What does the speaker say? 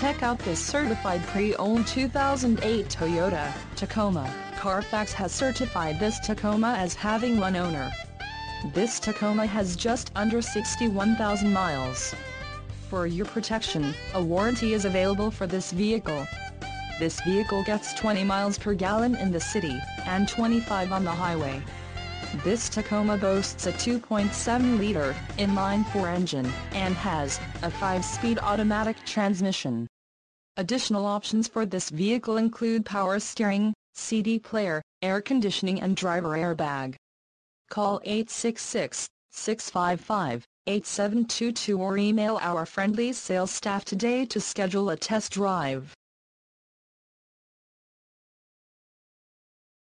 Check out this certified pre-owned 2008 Toyota Tacoma. Carfax has certified this Tacoma as having one owner. This Tacoma has just under 61,000 miles. For your protection, a warranty is available for this vehicle. This vehicle gets 20 miles per gallon in the city, and 25 on the highway. This Tacoma boasts a 2.7-liter inline-4 engine, and has a 5-speed automatic transmission. Additional options for this vehicle include power steering, CD player, air conditioning and driver airbag. Call 866-655-8722 or email our friendly sales staff today to schedule a test drive.